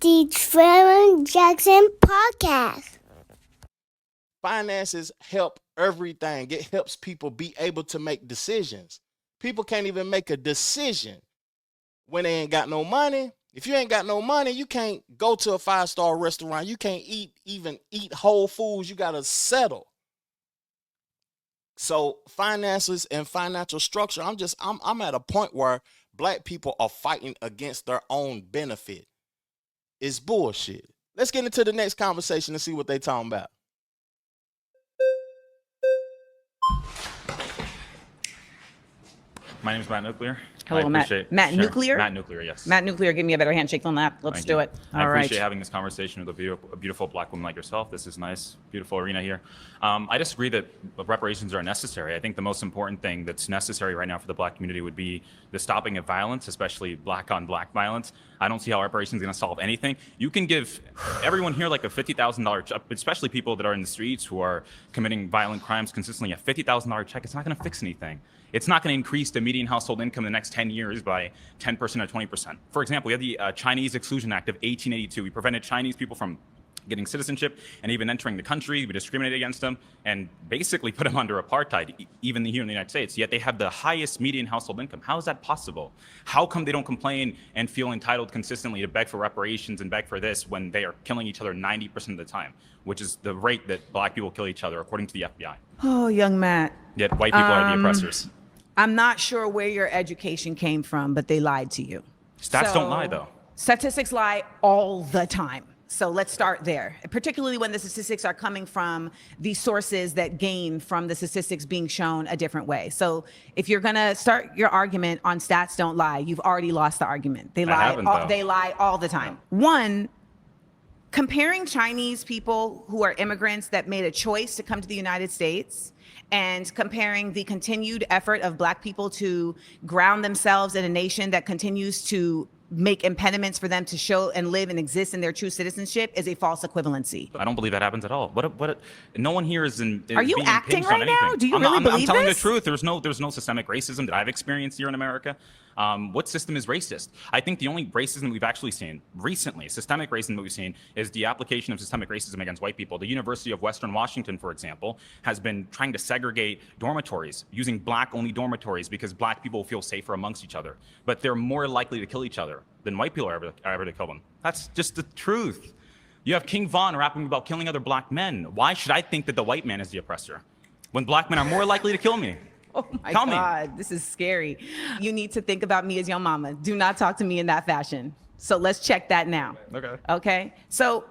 the Trevor Jackson Podcast. Finances help everything. It helps people be able to make decisions. People can't even make a decision when they ain't got no money. If you ain't got no money, you can't go to a 5-star restaurant. You can't even eat whole foods. You got to settle. So finances and financial structure, I'm at a point where black people are fighting against their own benefit. It's bullshit. Let's get into the next conversation and see what they talking about. My name is Matt Nuclear. Hello, Matt. Matt Nuclear? Matt Nuclear, yes. Matt Nuclear, give me a better handshake than that. Let's do it. I appreciate having this conversation with a beautiful black woman like yourself. This is nice, beautiful arena here. I disagree that reparations are necessary. I think the most important thing that's necessary right now for the black community would be the stopping of violence, especially black on black violence. I don't see how reparations is going to solve anything. You can give everyone here like a $50,000, especially people that are in the streets who are committing violent crimes consistently, a $50,000 check. It's not going to fix anything. It's not going to increase the median household income in the next 10 years by 10% or 20%. For example, we have the Chinese Exclusion Act of 1882. We prevented Chinese people from getting citizenship and even entering the country. We discriminated against them and basically put them under apartheid, even here in the United States. Yet they have the highest median household income. How is that possible? How come they don't complain and feel entitled consistently to beg for reparations and beg for this when they are killing each other 90% of the time, which is the rate that black people kill each other, according to the FBI? Oh, young Matt. Yet white people are the oppressors. I'm not sure where your education came from, but they lied to you. Stats don't lie, though. Statistics lie all the time. So let's start there, particularly when the statistics are coming from the sources that gain from the statistics being shown a different way. So if you're going to start your argument on stats don't lie, you've already lost the argument. They lie all the time. One, comparing Chinese people who are immigrants that made a choice to come to the United States and comparing the continued effort of black people to ground themselves in a nation that continues to make impediments for them to show and live and exist in their true citizenship is a false equivalency. I don't believe that happens at all. No one here is in. Are you being acting right now? Do you I'm really believe I'm telling this? the truth. There's no systemic racism that I've experienced here in America. What system is racist? I think the only racism we've actually seen recently, systemic racism that we've seen, is the application of systemic racism against white people. The University of Western Washington, for example, has been trying to segregate dormitories, using black-only dormitories because black people feel safer amongst each other. But they're more likely to kill each other than white people are ever to kill them. That's just the truth. You have King Von rapping about killing other black men. Why should I think that the white man is the oppressor when black men are more likely to kill me? Oh my God, this is scary. You need to think about me as your mama. Do not talk to me in that fashion. So let's check that now. Okay. So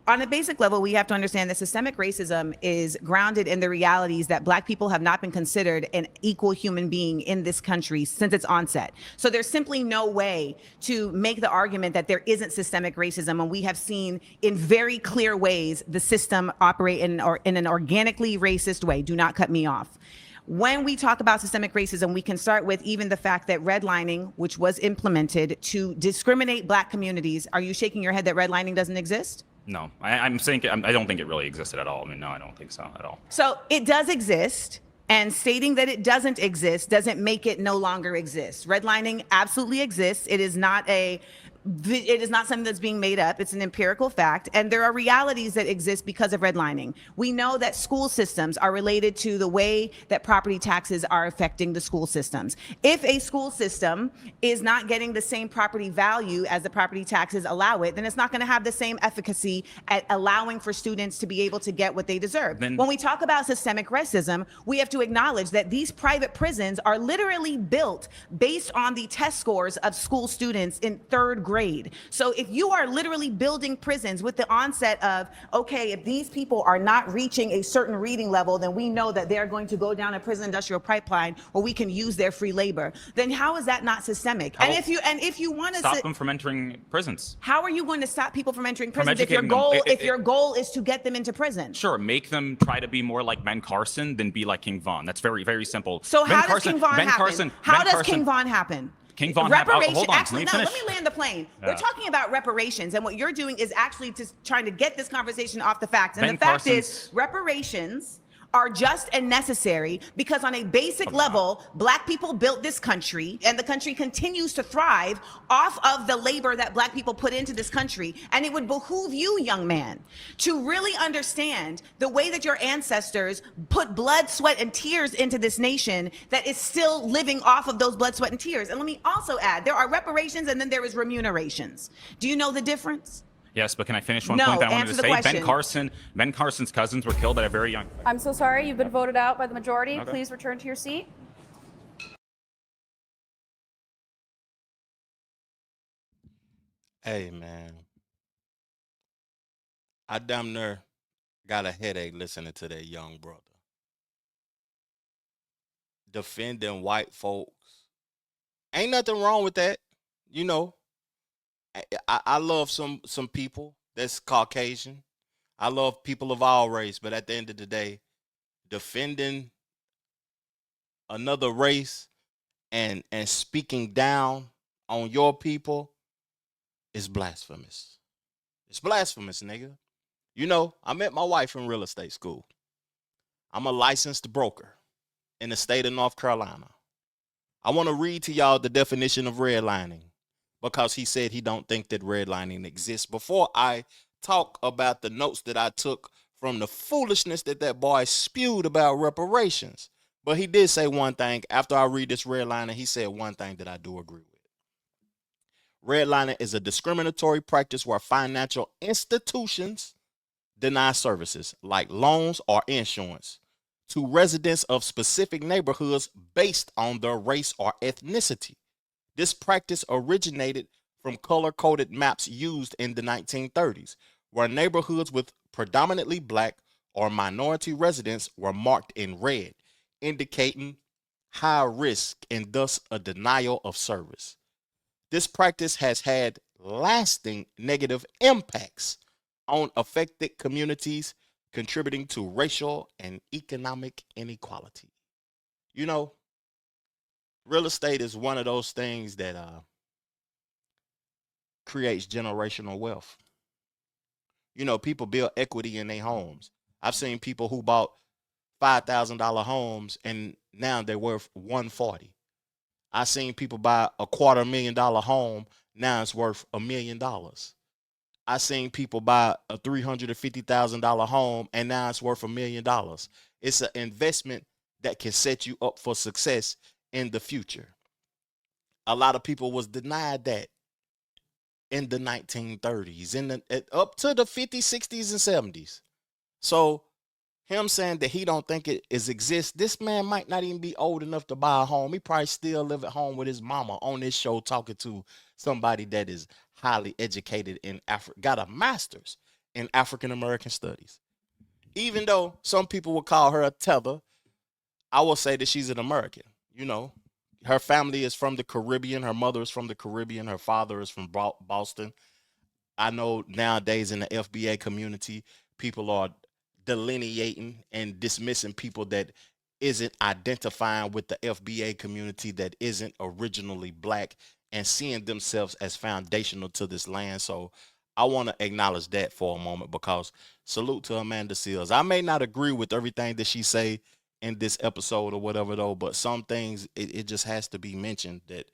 on a basic level, we have to understand that systemic racism is grounded in the realities that black people have not been considered an equal human being in this country since its onset. So there's simply no way to make the argument that there isn't systemic racism, and we have seen in very clear ways the system operate in an organically racist way. Do not cut me off. When we talk about systemic racism, we can start with even the fact that redlining, which was implemented to discriminate black communities. Are you shaking your head that redlining doesn't exist? No, I'm saying I don't think it really existed at all. I mean, no, I don't think so at all. So it does exist, and stating that it doesn't exist doesn't make it no longer exist. Redlining absolutely exists. It is not something that's being made up. It's an empirical fact. And there are realities that exist because of redlining. We know that school systems are related to the way that property taxes are affecting the school systems. If a school system is not getting the same property value as the property taxes allow it, then it's not going to have the same efficacy at allowing for students to be able to get what they deserve. When we talk about systemic racism, we have to acknowledge that these private prisons are literally built based on the test scores of school students in third grade. So if you are literally building prisons with the onset of, okay, if these people are not reaching a certain reading level, then we know that they're going to go down a prison industrial pipeline where we can use their free labor. Then how is that not systemic? And if you want to stop them from entering prisons, how are you going to stop people from entering prisons if your goal is to get them into prison? Sure, make them try to be more like Ben Carson than be like King Von. That's very, very simple. So how does King Von happen? How does King Von happen? King Von reparations. Hold on, actually, let me land the plane. Yeah. We're talking about reparations, and what you're doing is actually just trying to get this conversation off the facts. And the fact is, reparations are just and necessary because on a basic level, Black people built this country, and the country continues to thrive off of the labor that Black people put into this country. And it would behoove you, young man, to really understand the way that your ancestors put blood, sweat, and tears into this nation that is still living off of those blood, sweat, and tears. And let me also add, there are reparations and then there is remunerations. Do you know the difference? Yes, but can I finish one No, point that I wanted answer to the say? question. Ben Carson's cousins were killed at a very young. I'm so sorry. You've been voted out by the majority. Okay. Please return to your seat. Hey, man. I damn near got a headache listening to that young brother. Defending white folks. Ain't nothing wrong with that. You know, I love some people that's Caucasian. I love people of all race, but at the end of the day, defending another race and speaking down on your people is blasphemous. It's blasphemous, nigga. You know, I met my wife in real estate school. I'm a licensed broker in the state of North Carolina. I want to read to y'all the definition of redlining because he said he don't think that redlining exists. Before I talk about the notes that I took from the foolishness that that boy spewed about reparations, but he did say one thing after I read this redlining. He said one thing that I do agree with. Redlining is a discriminatory practice where financial institutions deny services like loans or insurance to residents of specific neighborhoods based on their race or ethnicity. This practice originated from color-coded maps used in the 1930s, where neighborhoods with predominantly Black or minority residents were marked in red, indicating high risk and thus a denial of service. This practice has had lasting negative impacts on affected communities, contributing to racial and economic inequality. You know, real estate is one of those things that creates generational wealth. You know, people build equity in their homes. I've seen people who bought $5,000 homes and now they're worth 140. I've seen people buy a $250,000 home, now it's worth $1 million. I seen people buy a $350,000 home and now it's worth $1 million. It's an investment that can set you up for success in the future. A lot of people was denied that in the 1930s, up to the 50s, 60s, and 70s. So him saying that he don't think it exists, this man might not even be old enough to buy a home. He probably still live at home with his mama on this show talking to somebody that is highly educated in Africa, got a master's in African American studies. Even though some people would call her a tether, I will say that she's an American. You know, her family is from the Caribbean. Her mother is from the Caribbean. Her father is from Boston. I know nowadays in the FBA community, people are delineating and dismissing people that isn't identifying with the FBA community, that isn't originally Black, and seeing themselves as foundational to this land. So I want to acknowledge that for a moment, because salute to Amanda Seals. I may not agree with everything that she say in this episode or whatever though, but some things it just has to be mentioned that,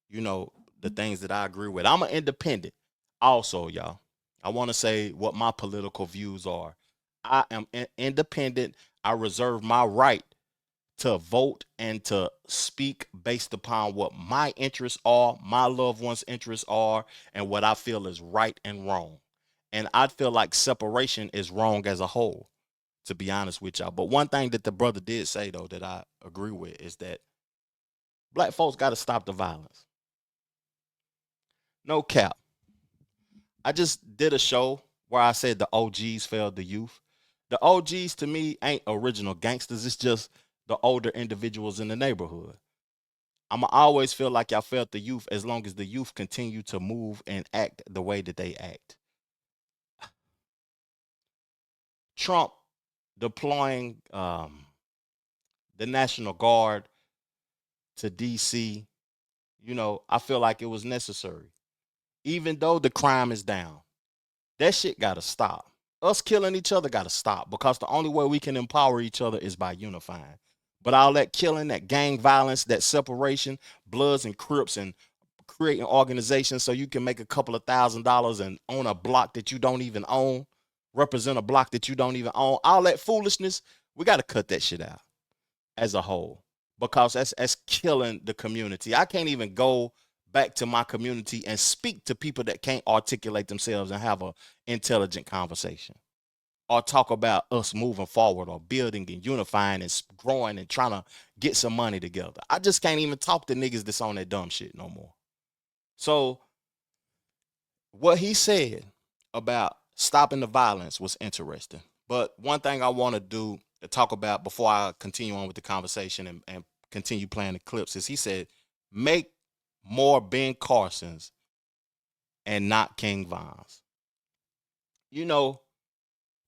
you know, the things that I agree with. I'm an independent also, y'all. I want to say what my political views are. I am independent. I reserve my right to vote and to speak based upon what my interests are, my loved ones' interests are, and what I feel is right and wrong. And I feel like separation is wrong as a whole, to be honest with y'all. But one thing that the brother did say, though, that I agree with is that Black folks got to stop the violence. No cap. I just did a show where I said the OGs failed the youth. The OGs to me ain't original gangsters. It's just the older individuals in the neighborhood. I'ma always feel like y'all failed the youth as long as the youth continue to move and act the way that they act. Trump deploying the National Guard to DC, you know, I feel like it was necessary. Even though the crime is down, that shit gotta stop. Us killing each other got to stop, because the only way we can empower each other is by unifying. But all that killing, that gang violence, that separation, Bloods and Crips, and creating organizations so you can make a couple of $1,000s and own a block that you don't even own, represent a block that you don't even own, all that foolishness, we got to cut that shit out as a whole, because that's killing the community. I can't even go back to my community and speak to people that can't articulate themselves and have an intelligent conversation, or talk about us moving forward or building and unifying and growing and trying to get some money together. I just can't even talk to niggas that's on that dumb shit no more. So what he said about stopping the violence was interesting. But one thing I want to do to talk about before I continue on with the conversation and continue playing the clips is he said, make more Ben Carsons and not King Vons. You know,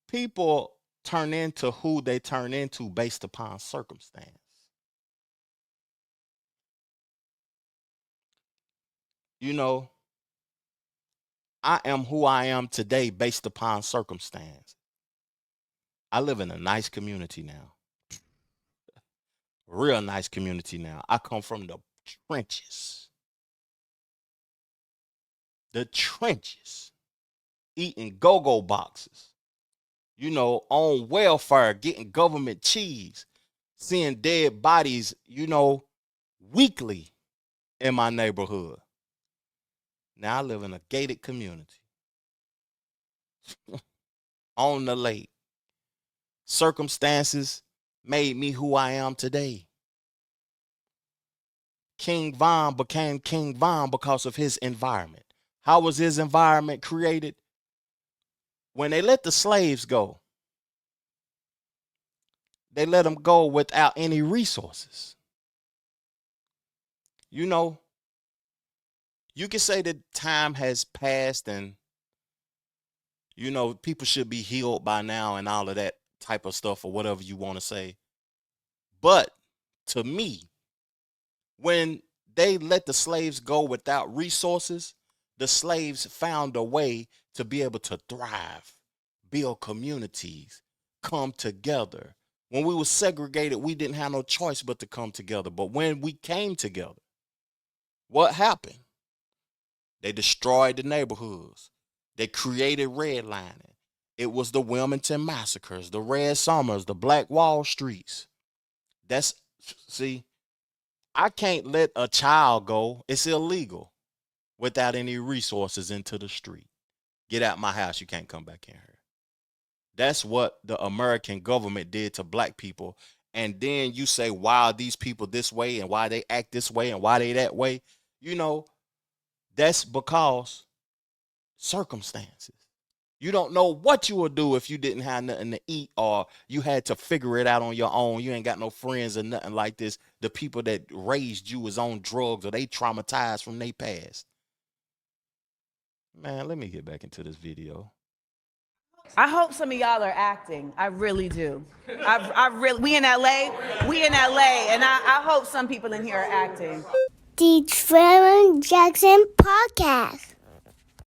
people turn into who they turn into based upon circumstance. You know, I am who I am today based upon circumstance. I live in a nice community now. Real nice community now. I come from the trenches. The trenches. Eating go-go boxes. You know, on welfare, getting government cheese. Seeing dead bodies, you know, weekly in my neighborhood. Now I live in a gated community. On the lake. Circumstances made me who I am today. King Von became King Von because of his environment. How was his environment created? When they let the slaves go, they let them go without any resources. You know, you can say that time has passed and, you know, people should be healed by now and all of that type of stuff or whatever you want to say. But to me, when they let the slaves go without resources, the slaves found a way to be able to thrive, build communities, come together. When we were segregated, we didn't have no choice but to come together. But when we came together, what happened? They destroyed the neighborhoods. They created redlining. It was the Wilmington massacres, the Red Summers, the Black Wall Streets. See, I can't let a child go. It's illegal without any resources into the street. Get out my house. You can't come back in here. That's what the American government did to black people. And then you say, why are these people this way and why they act this way and why they that way? You know, that's because circumstances. You don't know what you would do if you didn't have nothing to eat or you had to figure it out on your own. You ain't got no friends or nothing like this. The people that raised you was on drugs or they traumatized from their past. Man, let me get back into this video. I hope some of y'all are acting. I really do. We in LA, and I hope some people in here are acting. The Trevor Jackson Podcast.